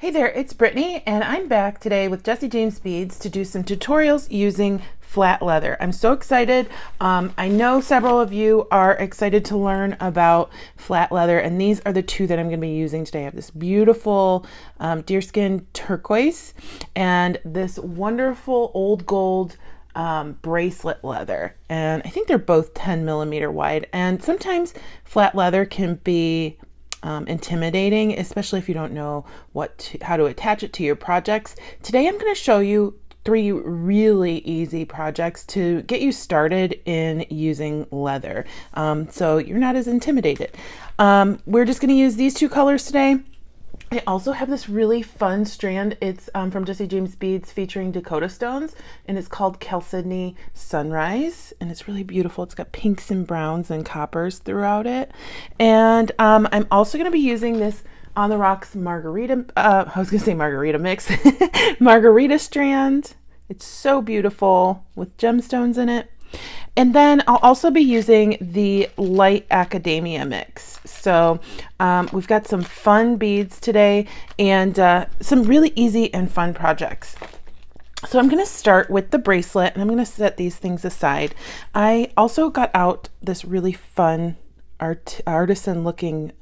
Hey there, it's Brittany, and I'm back today with Jesse James Beads to do some tutorials using flat leather. I'm so excited. I know several of you are excited to learn about flat leather, and these are the two that I'm going to be using today. I have this beautiful deerskin turquoise and this wonderful old gold bracelet leather, and I think they're both 10 millimeter wide. And sometimes flat leather can be intimidating, especially if you don't know how to attach it to your projects. Today I'm going to show you 3 really easy projects to get you started in using leather, so you're not as intimidated. We're just going to use these 2 colors today. I also have this really fun strand. It's from Jesse James Beads featuring Dakota stones, and it's called Chalcedony Sunrise, and it's really beautiful. It's got pinks and browns and coppers throughout it. And I'm also going to be using this On the Rocks margarita, margarita mix, margarita strand. It's so beautiful with gemstones in it. And then I'll also be using the light academia mix. So we've got some fun beads today and some really easy and fun projects. So I'm going to start with the bracelet, and I'm going to set these things aside. I also got out this really fun artisan looking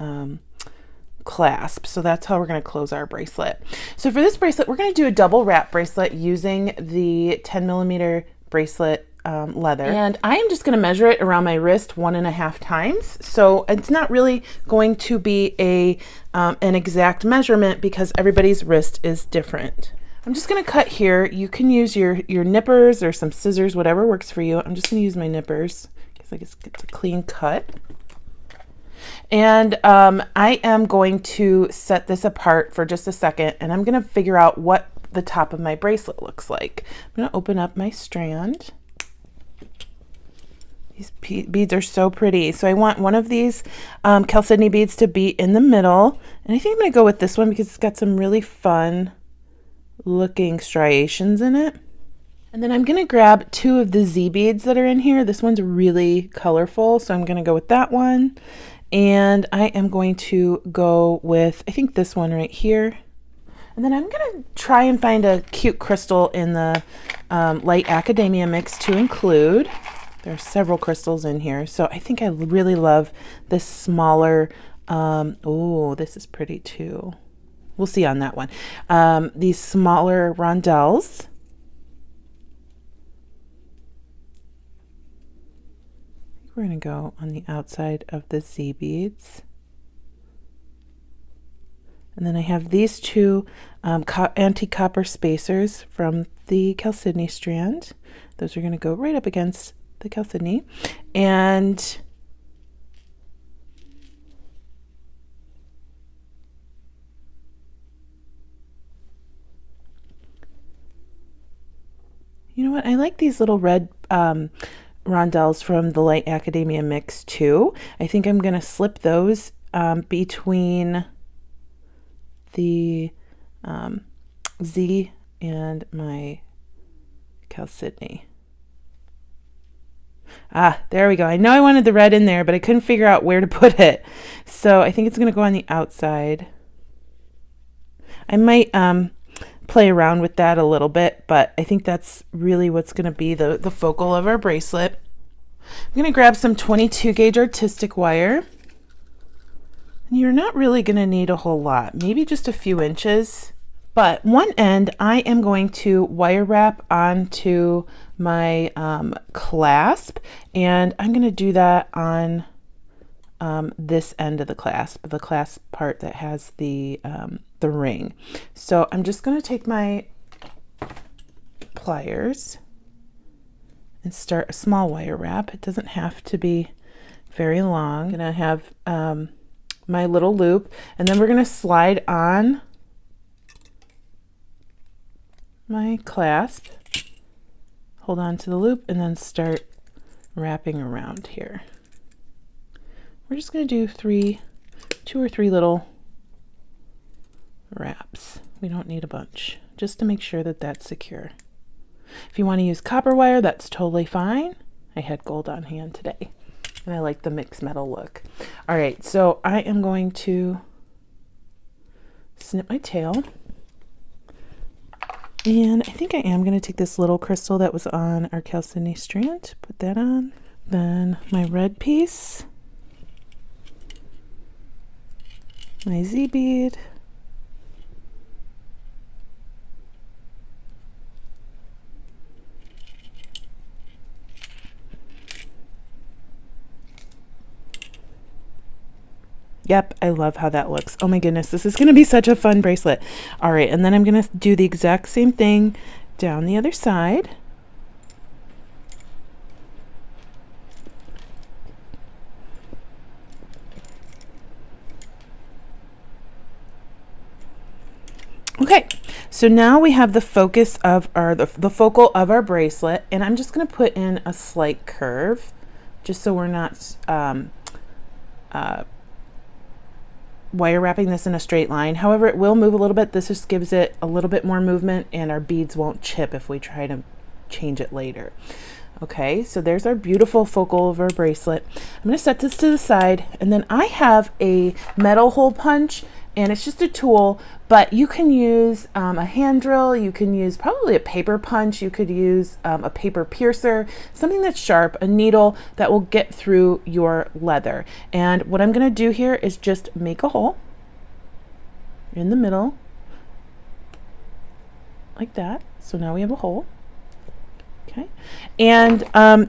clasp. So that's how we're going to close our bracelet. So for this bracelet, we're going to do a double wrap bracelet using the 10 millimeter bracelet leather, and I am just going to measure it around my wrist 1.5 times. So it's not really going to be an exact measurement because everybody's wrist is different. I'm just going to cut here. You can use your nippers or some scissors, whatever works for you. I'm just going to use my nippers because I guess it's a clean cut. And I am going to set this apart for just a second, and I'm going to figure out what the top of my bracelet looks like. I'm going to open up my strand. These beads are so pretty. So I want one of these Chalcedony beads to be in the middle. And I think I'm going to go with this one because it's got some really fun looking striations in it. And then I'm going to grab 2 of the Z beads that are in here. This one's really colorful, so I'm going to go with that one. And I am going to go with, I think, this one right here. And then I'm going to try and find a cute crystal in the light academia mix to include. There are several crystals in here, so I think I really love this smaller, oh, this is pretty too. We'll see on that one. These smaller rondelles. I think we're going to go on the outside of the Z beads. And then I have these 2 anti-copper spacers from the Chalcedony strand. Those are going to go right up against the Chalcedony. And you know what? I like these little red rondelles from the light academia mix too. I think I'm going to slip those between the Z and my Chalcedony. Ah, there we go. I know I wanted the red in there, but I couldn't figure out where to put it. So I think it's going to go on the outside. I might play around with that a little bit, but I think that's really what's going to be the focal of our bracelet. I'm going to grab some 22 gauge artistic wire. And you're not really going to need a whole lot, maybe just a few inches. But one end I am going to wire wrap onto my clasp, and I'm going to do that on this end of the clasp part that has the ring. So I'm just going to take my pliers and start a small wire wrap. It doesn't have to be very long. I'm going to have my little loop, and then we're going to slide on my clasp, hold on to the loop, and then start wrapping around here. We're just going to do 2 or 3 little wraps. We don't need a bunch, just to make sure that that's secure. If you want to use copper wire, that's totally fine. I had gold on hand today, and I like the mixed metal look. All right, so I am going to snip my tail. And I think I am going to take this little crystal that was on our chalcedony strand, put that on. Then my red piece, my Z bead, yep, I love how that looks. Oh my goodness, this is going to be such a fun bracelet. All right, and then I'm going to do the exact same thing down the other side. Okay, so now we have the focus of the focal of our bracelet, and I'm just going to put in a slight curve just so we're not wire wrapping this in a straight line. However, it will move a little bit. This just gives it a little bit more movement, and our beads won't chip if we try to change it later. Okay, so there's our beautiful focal of our bracelet. I'm going to set this to the side, and then I have a metal hole punch, and it's just a tool, but you can use a hand drill, you can use probably a paper punch, you could use a paper piercer, something that's sharp, a needle that will get through your leather. And what I'm going to do here is just make a hole in the middle, like that. So now we have a hole. Okay, and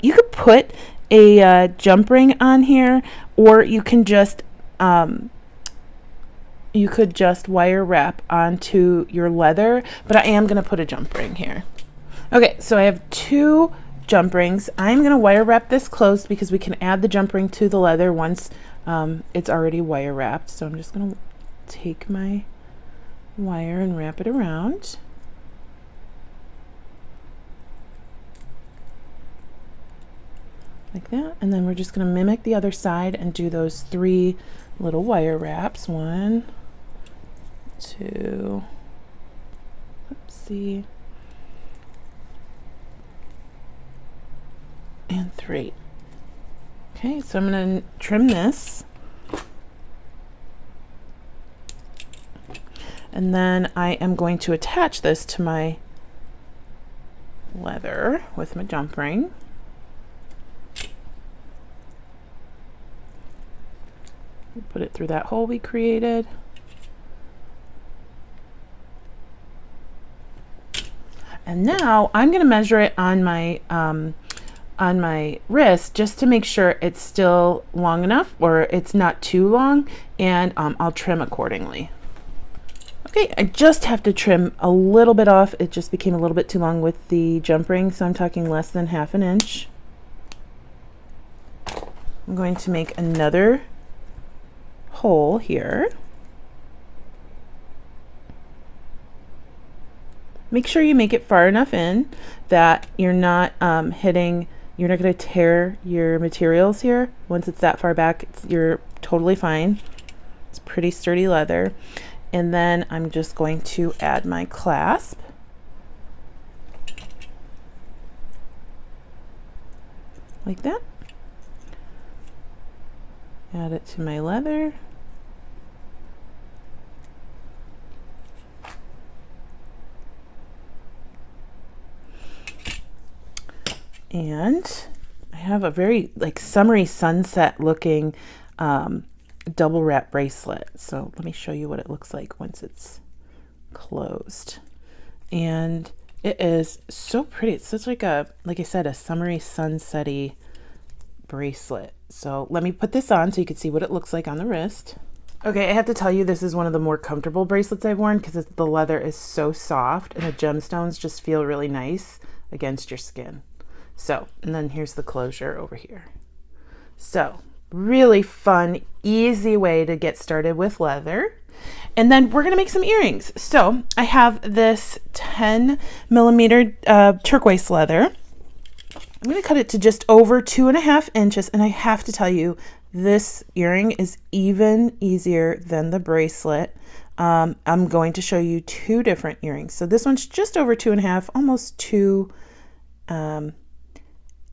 you could put a jump ring on here, or you can just wire wrap onto your leather, but I am going to put a jump ring here. Okay, so I have 2 jump rings. I'm going to wire wrap this closed because we can add the jump ring to the leather once it's already wire wrapped. So I'm just going to take my wire and wrap it around. Like that, and then we're just going to mimic the other side and do those 3 little wire wraps. 1, 2, oopsie, and 3. Okay, so I'm going to trim this, and then I am going to attach this to my leather with my jump ring. Put it through that hole we created. And now I'm going to measure it on my wrist just to make sure it's still long enough or it's not too long, and I'll trim accordingly. Okay, I just have to trim a little bit off. It just became a little bit too long with the jump ring, so I'm talking less than ½ inch. I'm going to make another hole here. Make sure you make it far enough in that you're not going to tear your materials here. Once it's that far back, you're totally fine. It's pretty sturdy leather. And then I'm just going to add my clasp. Like that. Add it to my leather. And I have a very summery sunset looking double wrap bracelet. So let me show you what it looks like once it's closed. And it is so pretty. It's such like I said, a summery sunsetty bracelet. So let me put this on so you can see what it looks like on the wrist. Okay, I have to tell you, this is one of the more comfortable bracelets I've worn because the leather is so soft and the gemstones just feel really nice against your skin. So, and then here's the closure over here. So, really fun, easy way to get started with leather. And then we're gonna make some earrings. So, I have this 10mm turquoise leather. I'm gonna cut it to just over 2½ inches, and I have to tell you, this earring is even easier than the bracelet. I'm going to show you 2 different earrings. So this one's just over 2½, almost 2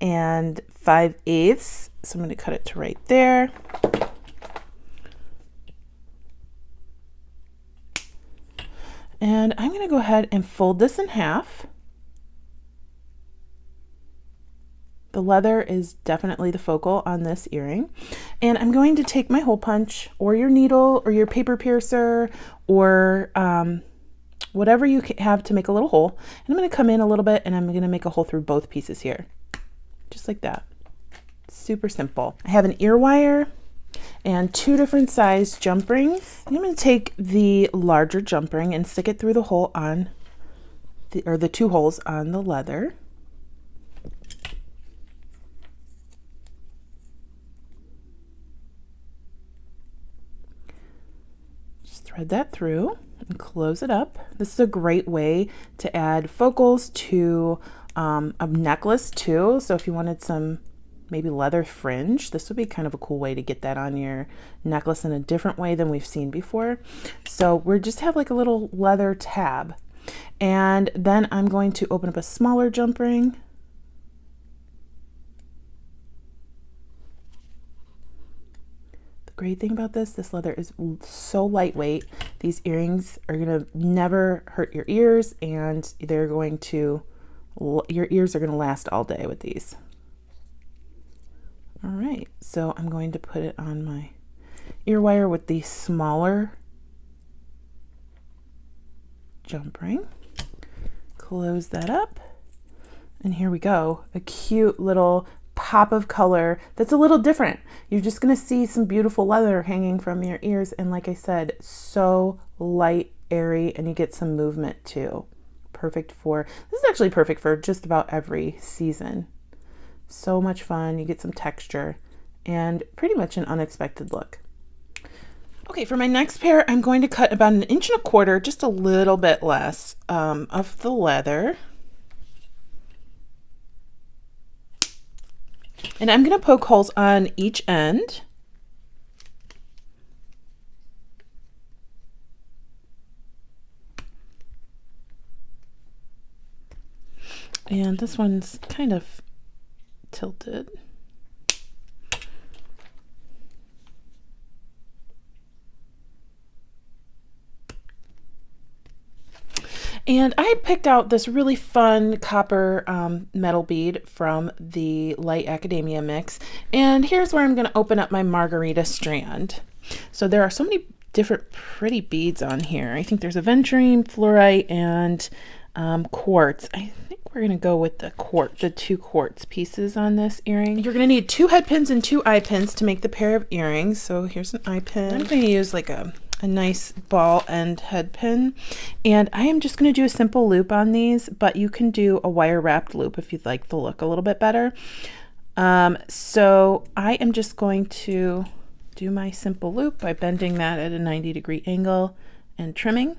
and 5/8. So I'm going to cut it to right there. And I'm going to go ahead and fold this in half. The leather is definitely the focal on this earring. And I'm going to take my hole punch or your needle or your paper piercer or whatever you have to make a little hole. And I'm going to come in a little bit and I'm going to make a hole through both pieces here. Just like that. Super simple. I have an ear wire and 2 different size jump rings. I'm going to take the larger jump ring and stick it through the hole on the 2 holes on the leather. Just thread that through and close it up. This is a great way to add focals to a necklace too. So if you wanted some maybe leather fringe, this would be kind of a cool way to get that on your necklace in a different way than we've seen before. So we just have like a little leather tab. And then I'm going to open up a smaller jump ring. The great thing about this leather is so lightweight. These earrings are gonna never hurt your ears, and they're going to, your ears are gonna last all day with these. All right, so I'm going to put it on my ear wire with the smaller jump ring. Close that up, and here we go. A cute little pop of color that's a little different. You're just gonna see some beautiful leather hanging from your ears, and like I said, so light, airy, and you get some movement too. Perfect for, this is actually perfect for just about every season. So much fun. You get some texture and pretty much an unexpected look. Okay, for my next pair, I'm going to cut about 1.25 inches, just a little bit less of the leather. And I'm going to poke holes on each end. And this one's kind of tilted. And I picked out this really fun copper metal bead from the Light Academia mix. And here's where I'm going to open up my margarita strand. So there are so many different pretty beads on here. I think there's aventurine, fluorite, and quartz. I think we're going to go with the 2 quartz pieces on this earring. You're going to need 2 head pins and 2 eye pins to make the pair of earrings. So here's an eye pin. I'm going to use like a nice ball end head pin, and I am just going to do a simple loop on these, but you can do a wire wrapped loop if you'd like the look a little bit better. So I am just going to do my simple loop by bending that at a 90-degree angle and trimming,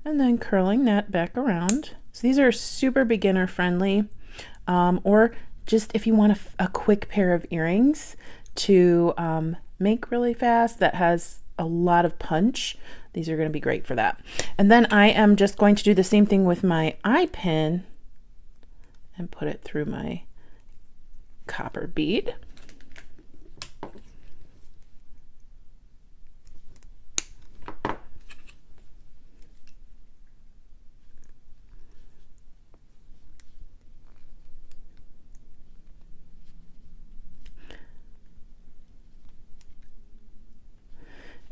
and then curling that back around. So these are super beginner friendly, or just if you want a quick pair of earrings to make really fast that has a lot of punch, these are going to be great for that. And then I am just going to do the same thing with my eye pin and put it through my copper bead.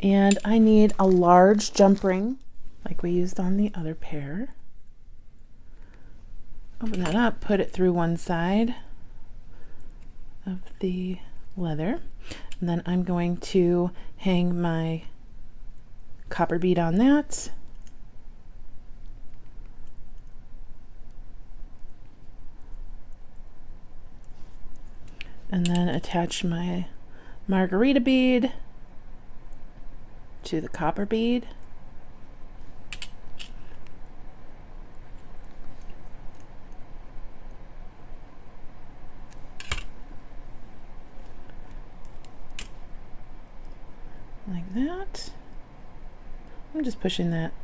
And I need a large jump ring like we used on the other pair. Open that up, put it through one side of the leather, and then I'm going to hang my copper bead on that. And then attach my margarita bead to the copper bead. Like that. I'm just pushing that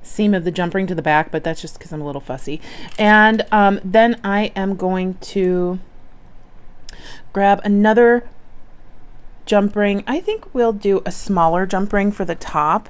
seam of the jump ring to the back, but that's just because I'm a little fussy. And then I am going to grab another jump ring. I think we'll do a smaller jump ring for the top.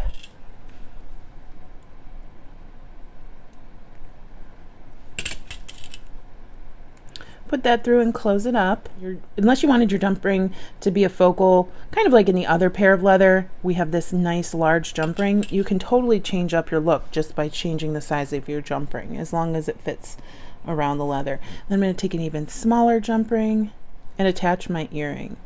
Put that through and close it up. Unless you wanted your jump ring to be a focal, kind of like in the other pair of leather, we have this nice large jump ring. You can totally change up your look just by changing the size of your jump ring, as long as it fits around the leather. Then I'm going to take an even smaller jump ring and attach my earring.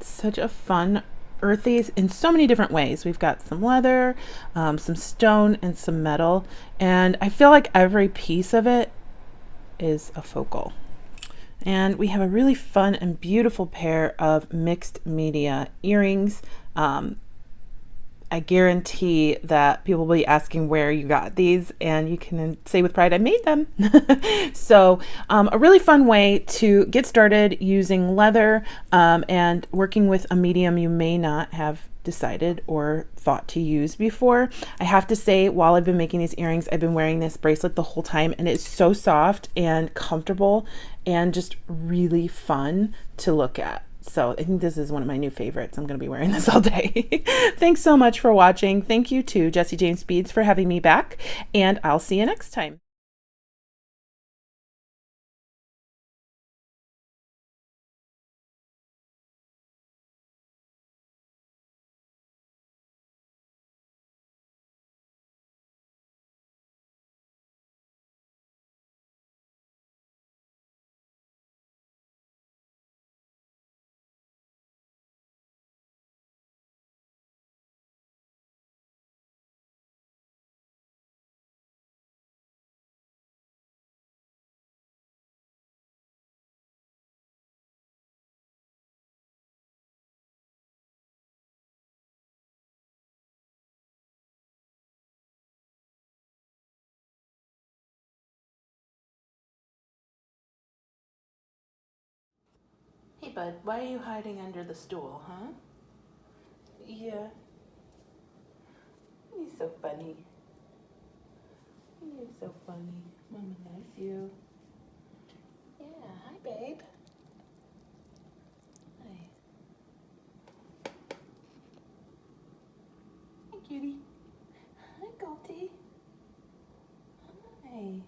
Such a fun, earthy in so many different ways. We've got some leather, some stone, and some metal, and I feel like every piece of it is a focal. And we have a really fun and beautiful pair of mixed media earrings. I guarantee that people will be asking where you got these, and you can say with pride, I made them. So a really fun way to get started using leather and working with a medium you may not have decided or thought to use before. I have to say, while I've been making these earrings, I've been wearing this bracelet the whole time, and it's so soft and comfortable and just really fun to look at. So I think this is one of my new favorites. I'm going to be wearing this all day. Thanks so much for watching. Thank you to Jessie James Beads for having me back, and I'll see you next time. Hey bud, why are you hiding under the stool, huh? Yeah. You're so funny. You're so funny. Mama loves you. Yeah, hi babe. Hi. Hi cutie. Hi Goldie. Hi.